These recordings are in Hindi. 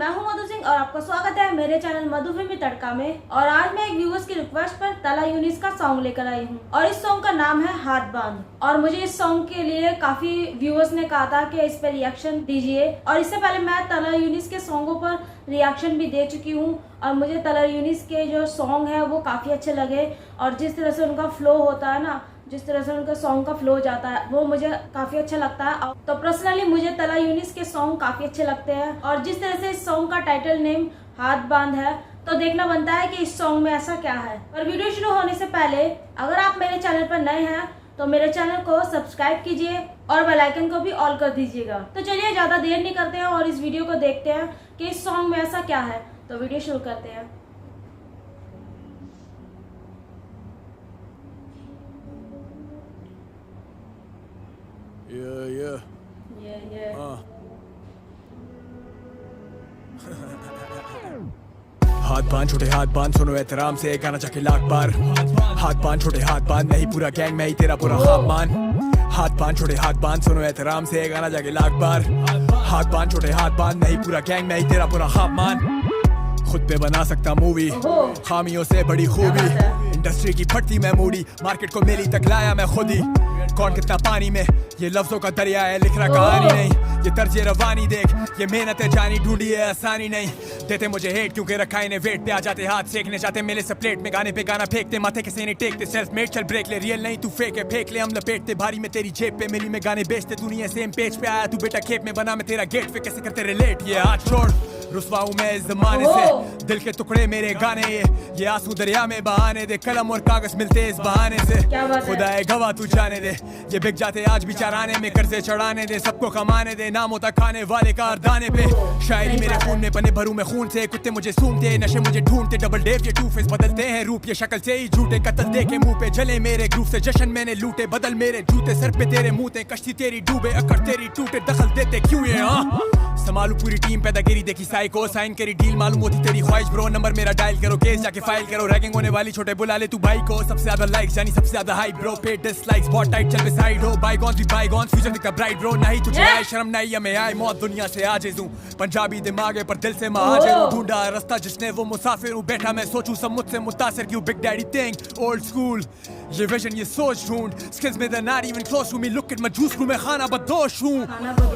मैं हूं मधु सिंह और आपका स्वागत है मेरे चैनल मधु फिल्मी तड़का में। और आज मैं एक व्यूअर्स की रिक्वेस्ट पर तला यूनिस का सॉन्ग लेकर आई हूं और इस सॉन्ग का नाम है हाथ बांध। और मुझे इस सॉन्ग के लिए काफी व्यूअर्स ने कहा था कि इस पर रिएक्शन दीजिए, और इससे पहले मैं तला यूनिस के सॉन्गों पर रिएक्शन भी दे चुकी हूँ और मुझे तला यूनिस के जो सॉन्ग है वो काफी अच्छे लगे। और जिस तरह से उनका फ्लो होता है ना, जिस तरह से उनका सॉन्ग का फ्लो जाता है वो मुझे काफी अच्छा लगता है। तो पर्सनली मुझे तला यूनिस के सॉन्ग काफी अच्छे लगते हैं। और जिस तरह से इस सॉन्ग का टाइटल नेम हाथ बांध है तो देखना बनता है कि इस सॉन्ग में ऐसा क्या है। पर वीडियो शुरू होने से पहले अगर आप मेरे चैनल पर नए हैं तो मेरे चैनल को सब्सक्राइब कीजिए और बेल आइकन को भी ऑल कर दीजिएगा। तो चलिए ज्यादा देर नहीं करते हैं और इस वीडियो को देखते हैं कि इस सॉन्ग में ऐसा क्या है। तो वीडियो शुरू करते हैं। Yeah. हाथ बांध छोटे हाथ बांध, सुनो एहतराम से गाना जाके लाख बार। हाथ बांध छोटे हाथ बांध, नहीं पूरा गैंग मैं ही तेरा पूरा खाब मान। हाथ बांध छोटे हाथ बांध, सुनो एहतराम से गाना जाके लाख बार। हाथ बांध छोटे हाथ बांध, नहीं पूरा गैंग मैं ही तेरा पूरा खाब मान। खुद पे बना सकता मूवी, खामियों से बड़ी खूबी। इंडस्ट्री की फटती मैं मूडी, मार्केट को मेरी तक लाया मैं खुद ही। कौन कितना पानी में, ये लफ्जों का दरिया है, लिख रहा कहानी नहीं। ये तर्ज रवानी देख, ये मेहनत है जानी ढूंढी है आसानी नहीं। देते मुझे हेट क्योंकि रखा इन्हें वेट पे, आ जाते हाथ सेकने चाहते मेरे से प्लेट में। गाने पे गाना फेंकते, माथे के सीने टेकते, सेल्फ मेड चल ब्रेक ले। रियल नहीं तू फेक है, फेंक ले हम लपेटते। भारी में तेरी जेब पे, मिली में गाने बेचते। दुनिया सेम पेज पे आया तू बेटा, खेप में बना मैं तेरा गेट पे। कैसे करते रिलेट, ये हाथ छोड़ रुसवा हूं मैं इस जमाने से। दिल के टुकड़े मेरे गाने, ये आंसू दरिया में बहाने दे। कलम और कागज मिलते इस बहाने से, खुदा है गवाह तू जाने दे। ये बिक जाते आज भी चराने में, कर्जे चढ़ाने दे। सबको कमाने दे, नाम होता खाने वाले का दाने पे। शायरी मेरे खून में बने, भरू में खून से। कुत्ते मुझे सूंघते, नशे मुझे ढूंढते। डबल डेव ये टू फेस बदलते हैं रूप, ये शक्ल से ही झूठे। कत्ल देखे मुंह पे जले मेरे ग्रुप से। जश्न मैंने लूटे, बदल मेरे जूते। सर पे तेरे मुंहते, कश्ती तेरी डूबे, अकड़ तेरी टूटे। दखल देते क्यों ये संभालू पूरी टीम, पैदागिरी देखी साई को। साइन करी डील, मालूम होती तेरी ख्वाहिश ब्रो। नंबर मेरा डायल करो, केस जाके फाइल करो। रैगिंग होने वाली छोटे बुला ले तू भाई को। सबसे ज्यादा लाइक्स यानी सबसे ज्यादा हाइप ब्रो। पे डिसलाइक्स बहुत टाइट चल पे साइड हो। बाईगॉन्स भी बाईगॉन्स, फ्यूचर दिखता ब्राइट ब्रो। नहीं तुझे आए शर्म, नहीं हमें आए मौत। दुनिया से आजिज़ हूं, पंजाबी दिमाग है पर दिल से महाजिर हूं। ढूंढा रास्ता जिसने वो मुसाफिर हूं। बैठा मैं सोचूं सब मुझसे मुतासिर क्यों। Big daddy think old school, ये विजन ये सोच ढूंढ। स्किल्स में they're not even close to me. Look at my juice crew, मैं खाना बदोश हूं।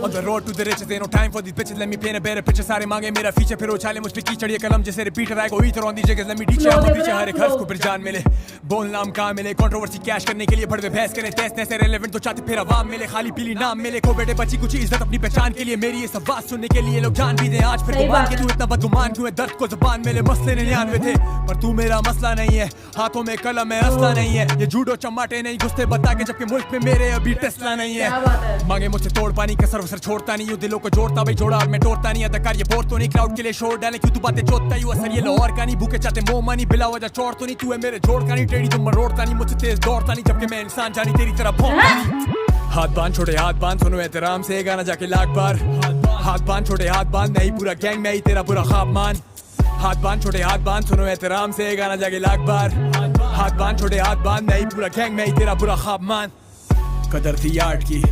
On the road to the riches, ain't no time for these bitches. Let me paint a better picture. सारे मांगे मेरा फीचर, फिर उछाले मुझ पे कीचड़। ये कलम जैसे रिपीटर आएगा इधर ऑन दी जगह। Let me teach you how to preach. हर एक हर्फ को फिर जान मिले। बोल नाम कहाँ मिले, कंट्रोवर्सी कैश करने के लिए भड़वे बहस करें। तैस तैसे रेलेवेंट तो चाहते फिर आवाम मिले। खाली पीली नाम मिले को बेटे बची कुछ इज्जत अपनी पहचान के लिए। मेरी ये सब बात सुनने के लिए लोग जान भी दे। आज फिर गुमान के तू इतना बदगुमान क्यों है। दर्द को जुबान मिले, मसले 99 थे पर तू मेरा मसला नहीं है। हाथों में कलम है, असला नहीं है। ये जूडो चमाटे नहीं घुसते बता के, जबकि मुल्क में मेरे अभी टेस्ला नहीं है। मांगे मुझसे तोड़ पानी, कसर वसर छोड़ता नहीं हूँ। दिलों को जोड़ता भाई जोड़ा और मैं तोड़ता नहीं। अदाकार ये बोर तो नहीं, क्राउड के लिए शोर डाले क्यों तू बातें चोटता ही। असर ये लाहौर का नहीं, भूखे चाहते मोह मानी। बिला वजह चोर तो नहीं, तू है मेरे जोड़ का नहीं। टेढ़ी तुम मरोड़ता नहीं, मुझसे तेज दौड़ता नहीं। जबकि मैं इंसान जानी तेरी तरह भौंकता नहीं। हाथ बांध छोटे हाथ बांध, सुनो एहतराम से गाना जाके लाख बार। हाथ बांध छोटे हाथ बांध, नहीं पूरा गैंग मैं ही तेरा पूरा खाब मान। हाथ बांध छोटे हाथ बांध, सुनो एहतराम से गाना जाके लाख बार। हाथ बांध छोटे हाथ बांध, नहीं पूरा गैंग मैं ही तेरा पूरा खाब मान। कदर थी आर्ट की,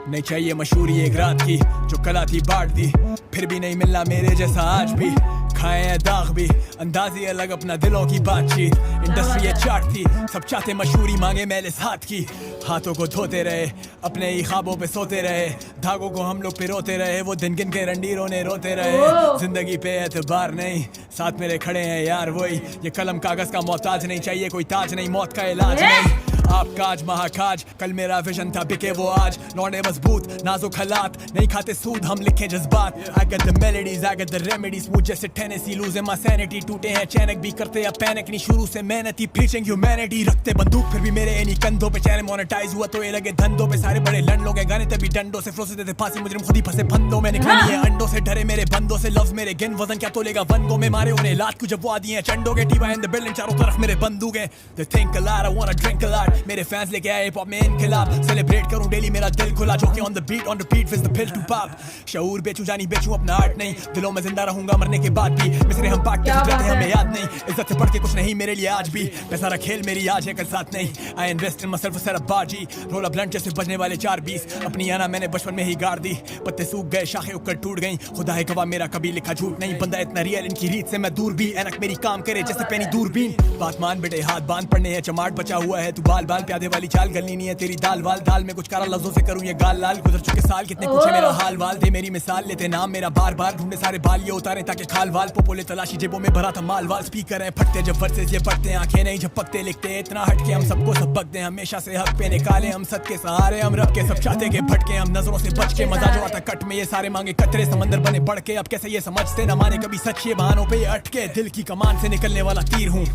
नहीं चाहिए मशहूरी एक रात की। जो कला थी बांट दी, फिर भी नहीं मिलना मेरे जैसा आज भी। खाए हैं दाग भी, अंदाज़ी अलग अपना दिलों की बातचीत। इंडस्ट्री ये चाट थी, सब चाहते मशहूरी, मांगे मैले हाथ की। हाथों को धोते रहे, अपने ही ख्वाबों पे सोते रहे। धागों को हम लोग पिरोते रहे, वो दिन गिन के रंडीरों ने रोते रहे। जिंदगी पे एतबार नहीं, साथ मेरे खड़े हैं यार वही। ये कलम कागज का मोहताज नहीं, चाहिए कोई ताज नहीं, मौत का इलाज नहीं। आपका आज महाकाज, कल मेरा विजन था बिके वो आज। लौंडे मजबूत नाजुक हालात, नहीं खाते सूद हम लिखे जज्बात। I got the melodies, I got the remedies, मुझ जैसे टेनेसी लूजे मां सैनिटी। टूटे हैं चैनक भी करते या पैनिक नहीं, शुरू से मेहनती प्रीचिंग ह्यूमैनिटी। रखते बंदूक फिर भी मेरे इन्हीं कंधों पे। चैनल मोनेटाइज हुआ तो ये लगे धंधों पे। सारे बड़े लंड लोग हैं, गाने तभी डंडों से फ्लो से देते फांसी। मुजरिम खुद ही फंसे फंदों में, निकली है अंडों से डरे मेरे बंदों से। लफ्ज मेरे गिन, वजन क्या तोलेगा वनगों में। मारे उन्हें लात क्यों जब वो आदि हैं चंडों के। टीवा इन द बिल्डिंग, चारों तरफ मेरे बंदूक हैं। They think a lot, I wanna drink a lot, मेरे फैंस लेके आए हिप हॉप में इनकलाब, सेलिब्रेट करूं डेली मेरा दिल खुला जो कि on the beat on repeat with the pill to pop. शऊर बेचूं जानी बेचूं अपना आर्ट नहीं, दिलों में जिंदा रहूंगा मरने के बाद भी। मिसरे हम पाक के रहते हमें याद नहीं, इज्जत से बढ़ के कुछ नहीं मेरे लिए आज भी। पैसा रहा खेल मेरी आज है कल साथ नहीं, I invest in my self set up बाजी। रोल ब्लंट जैसे बजने वाले 4-20, अपनी आना मैंने बचपन में ही गाड़ दी। पत्ते सूख गए शाखें उकड़ टूट गई, खुदा है गवाह मेरा कभी लिखा झूठ नहीं। बंदा इतना रियल इनकी रीत से मैं दूर भी, ऐनक मेरी काम करे जैसे पैनी दूरबीन। बात मान बेटे हाथ बांध पड़ने हैं चमाट बचा हुआ है तू बाल बाल, प्यादे वाली चाल गलनी नहीं है तेरी दाल वाल। दाल में कुछ कारा लफ्जों से करूं ये गाल लाल, गुजर चुके साल कितने पूछे मेरा हाल वाल। दे मेरी मिसाल लेते नाम मेरा बार बार, ढूंढे सारे बाल ये उतारे ताकि खाल वाल। पोपोले तलाशी जेबों में भरा था माल वाल, स्पीकर है फटते जब वर्सेस ये पढ़ते, आंखें नहीं झपकते लिखते इतना हटके। हम सबको सबक दे हमेशा से हक पे निकाले, हम सद के सहारे हम रब के, सब चाहते के भटके हम नजरों से बच के। मजा जो आता कट में ये सारे मांगे कतरे, समंदर बने बढ़ के अब कैसे ये समझते न माने कभी सच, ये बहानों पे ये अटके। दिल की कमान से निकलने वाला तीर हूँ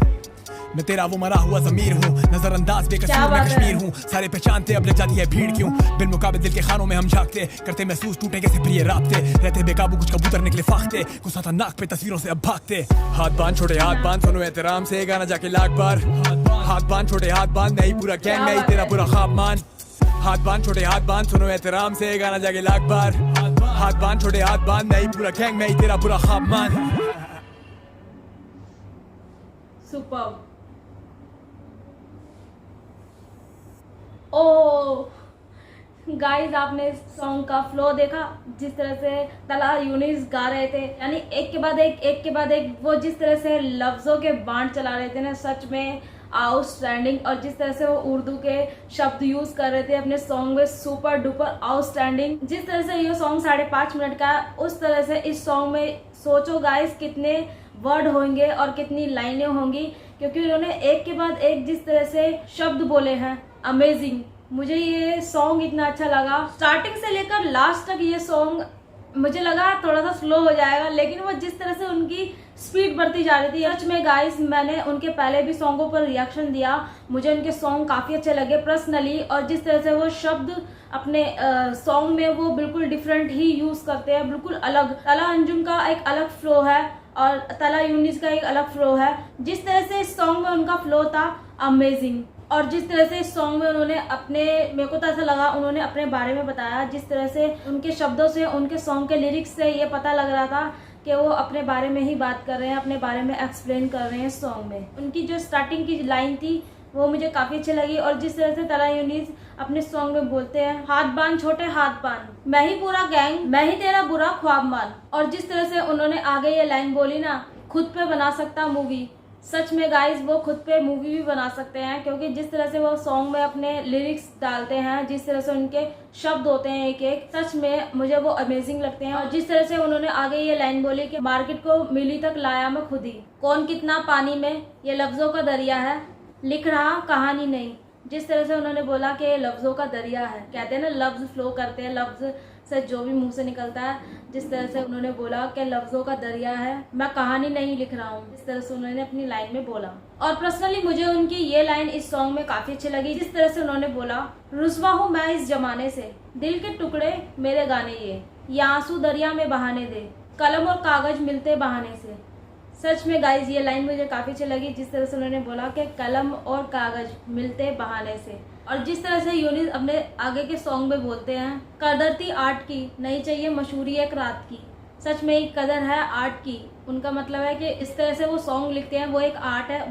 मैं, तेरा वो मरा हुआ ज़मीर हूँ, नजरअंदाज बेकसूर मैं कश्मीर हूँ। सारे पहचानते अब लग जाती है भीड़ क्यों, बिल मुकाबले दिल के खानों में हम झांकते, करते महसूस टूटे कैसे प्रिय राबते। रहते बेकाबू कुछ कबूतर निकले फाखते, गुस्सा था नाक पे तस्वीरों से अब भागते। हाथ बांध छोटे हाथ बांध सुनो एहतराम से, गाना जाके लाख बार। हाथ बांध छोटे हाथ बांध, नहीं पूरा गैंग नहीं तेरा पूरा ख्वाब मान। हाथ बांध छोटे हाथ बांध सुनो एहतराम से, गाना जाके लाख बार। हाथ बांध छोटे हाथ बांध, नहीं पूरा गैंग नहीं तेरा पूरा ख्वाब मान। सुपर्ब। ओ गाइस, आपने इस सॉन्ग का फ्लो देखा, जिस तरह से तला यूनिस गा रहे थे, यानी एक के बाद एक वो जिस तरह से लफ्जों के बांट चला रहे थे ना, सच में आउटस्टैंडिंग। और जिस तरह से वो उर्दू के शब्द यूज कर रहे थे अपने सॉन्ग में, सुपर डुपर आउटस्टैंडिंग। जिस तरह से ये सॉन्ग 5.5 मिनट का, उस तरह से इस सॉन्ग में सोचो गाइस कितने वर्ड होंगे और कितनी लाइनें होंगी, क्योंकि उन्होंने एक के बाद एक जिस तरह से शब्द बोले हैं, अमेजिंग। मुझे ये सॉन्ग इतना अच्छा लगा, स्टार्टिंग से लेकर लास्ट तक ये सॉन्ग मुझे लगा थोड़ा सा स्लो हो जाएगा, लेकिन वो जिस तरह से उनकी स्पीड बढ़ती जा रही थी, सच में गाइस मैंने उनके पहले भी सॉन्गों पर रिएक्शन दिया, मुझे उनके सॉन्ग काफी अच्छे लगे पर्सनली। और जिस तरह से वो शब्द अपने सॉन्ग में वो बिल्कुल डिफरेंट ही यूज करते हैं, बिल्कुल अलग। तला अंजुम का एक अलग फ्लो है और तला यूनिस का एक अलग फ्लो है। जिस तरह से इस सॉन्ग में उनका फ्लो था, अमेजिंग। और जिस तरह से इस सॉन्ग में उन्होंने अपने, मेरे को तो ऐसा लगा उन्होंने अपने बारे में बताया, जिस तरह से उनके शब्दों से, उनके सॉन्ग के लिरिक्स से ये पता लग रहा था कि वो अपने बारे में ही बात कर रहे हैं, अपने बारे में एक्सप्लेन कर रहे हैं सॉन्ग में। उनकी जो स्टार्टिंग की लाइन थी वो मुझे काफी अच्छी लगी। और जिस तरह से तला यूनिस अपने सॉन्ग में बोलते हैं, हाथ बांध छोटे हाथ बांध, मैं ही पूरा गैंग, मैं ही तेरा बुरा ख्वाब मान। और जिस तरह से उन्होंने आगे ये लाइन बोली ना, खुद पे बना सकता मूवी। सच में गाइस वो खुद पे मूवी भी बना सकते हैं, क्योंकि जिस तरह से वो सॉन्ग में अपने लिरिक्स डालते हैं, जिस तरह से उनके शब्द होते हैं एक एक, सच में मुझे वो अमेजिंग लगते हैं। और जिस तरह से उन्होंने आगे ये लाइन बोली कि मार्केट को मिली तक लाया मैं खुद ही, कौन कितना पानी में ये लफ्जों का दरिया है, लिख रहा कहानी नहीं। जिस तरह से उन्होंने बोला कि लफ्जों का दरिया है, कहते हैं ना लफ्ज फ्लो करते हैं, लफ्ज से जो भी मुंह से निकलता है, जिस तरह से उन्होंने बोला कि लफ्जों का दरिया है, मैं कहानी नहीं लिख रहा हूँ, इस तरह से उन्होंने अपनी लाइन में बोला। और पर्सनली मुझे उनकी ये लाइन इस सॉन्ग में काफी अच्छी लगी, जिस तरह से उन्होंने बोला, रुस्वा हूँ मैं इस जमाने से, दिल के टुकड़े मेरे गाने ये आंसू दरिया में बहाने दे, कलम और कागज मिलते बहाने से। सच में गाइज ये लाइन मुझे काफी अच्छी लगी, जिस तरह से उन्होंने बोला कि कलम और कागज मिलते बहाने से। और जिस तरह से यूनिस अपने आगे के सॉन्ग में बोलते हैं, कदरती आर्ट की नहीं चाहिए मशहूरी एक रात की। सच में एक कदर है आर्ट की, उनका मतलब है कि इस तरह से वो सॉन्ग लिखते हैं, वो एक आर्ट है,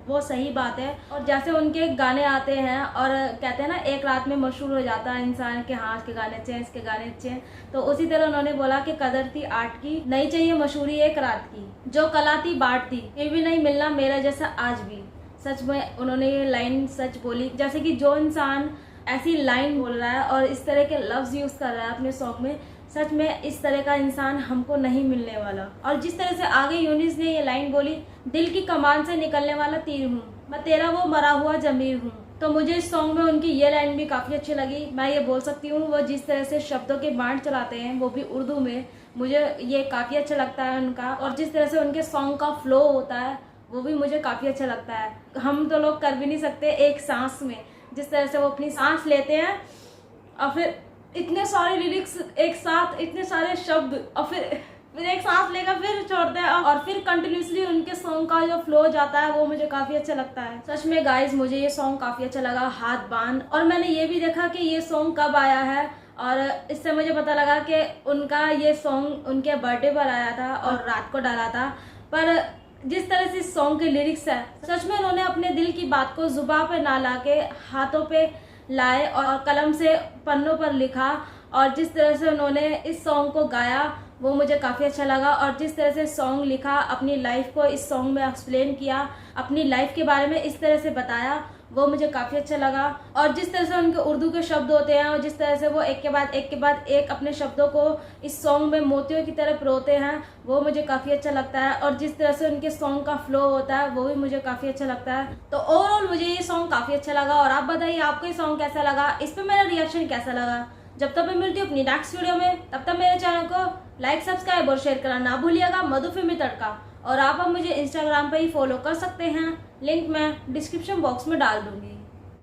वो सही बात है। और जैसे उनके गाने आते हैं और कहते हैं ना एक रात में मशहूर हो जाता है इंसान के, हाँ इसके गाने अच्छे हैं, इसके गाने अच्छे हैं, तो उसी तरह उन्होंने बोला कि कदर थी आर्ट की, नहीं चाहिए मशहूरी एक रात की, जो कला थी बाट थी, ये भी नहीं मिलना मेरा जैसा आज भी। सच में उन्होंने ये लाइन सच बोली, जैसे कि जो इंसान ऐसी लाइन बोल रहा है और इस तरह के लफ्ज यूज कर रहा है अपने सॉन्ग में, सच में इस तरह का इंसान हमको नहीं मिलने वाला। और जिस तरह से आगे यूनिस ने ये लाइन बोली, दिल की कमान से निकलने वाला तीर हूँ, मैं तेरा वो मरा हुआ जमीर हूँ, तो मुझे इस सॉन्ग में उनकी ये लाइन भी काफी अच्छी लगी। मैं ये बोल सकती हूँ वो जिस तरह से शब्दों के बांट चलाते हैं, वो भी उर्दू में, मुझे ये काफी अच्छा लगता है उनका। और जिस तरह से उनके सॉन्ग का फ्लो होता है वो भी मुझे काफी अच्छा लगता है। हम तो लोग कर भी नहीं सकते एक सांस में, जिस तरह से वो अपनी सांस लेते हैं और फिर इतने सारे लिरिक्स एक साथ, इतने सारे शब्द, और फिर फिर एक सांस लेकर फिर छोड़ते हैं और फिर कंटिन्यूसली उनके सॉन्ग का जो फ्लो जाता है वो मुझे काफी अच्छा लगता है। सच में गाइस मुझे ये सॉन्ग काफी अच्छा लगा, हाथ बांध। और मैंने ये भी देखा कि ये सॉन्ग कब आया है और इससे मुझे पता लगा कि उनका ये सॉन्ग उनके बर्थडे पर आया था और रात को डाला था। पर जिस तरह से इस सॉन्ग के लिरिक्स है, सच में उन्होंने अपने दिल की बात को जुबान पे ना लाके हाथों पे लाए और कलम से पन्नों पर लिखा। और जिस तरह से उन्होंने इस सॉन्ग को गाया वो मुझे काफ़ी अच्छा लगा। और जिस तरह से सॉन्ग लिखा, अपनी लाइफ को इस सॉन्ग में एक्सप्लेन किया, अपनी लाइफ के बारे में इस तरह से बताया, वो मुझे काफ़ी अच्छा लगा। और जिस तरह से उनके उर्दू के शब्द होते हैं और जिस तरह से वो एक के बाद एक अपने शब्दों को इस सॉन्ग में मोतियों की तरह पिरोते हैं, वो मुझे काफ़ी अच्छा लगता है। और जिस तरह से उनके सॉन्ग का फ्लो होता है वो भी मुझे काफ़ी अच्छा लगता है। तो ओवरऑल मुझे ये सॉन्ग काफ़ी अच्छा लगा। और आप बताइए आपको ये सॉन्ग कैसा लगा, इस पर मेरा रिएक्शन कैसा लगा। जब तक मैं मिलती हूँ अपनी नेक्स्ट वीडियो में, तब तक मेरे चैनल को लाइक, सब्सक्राइब और शेयर करना ना भूलिएगा। मधु फिल्मी तड़का। और आप अब मुझे इंस्टाग्राम पर ही फॉलो कर सकते हैं, लिंक मैं डिस्क्रिप्शन बॉक्स में डाल दूंगी।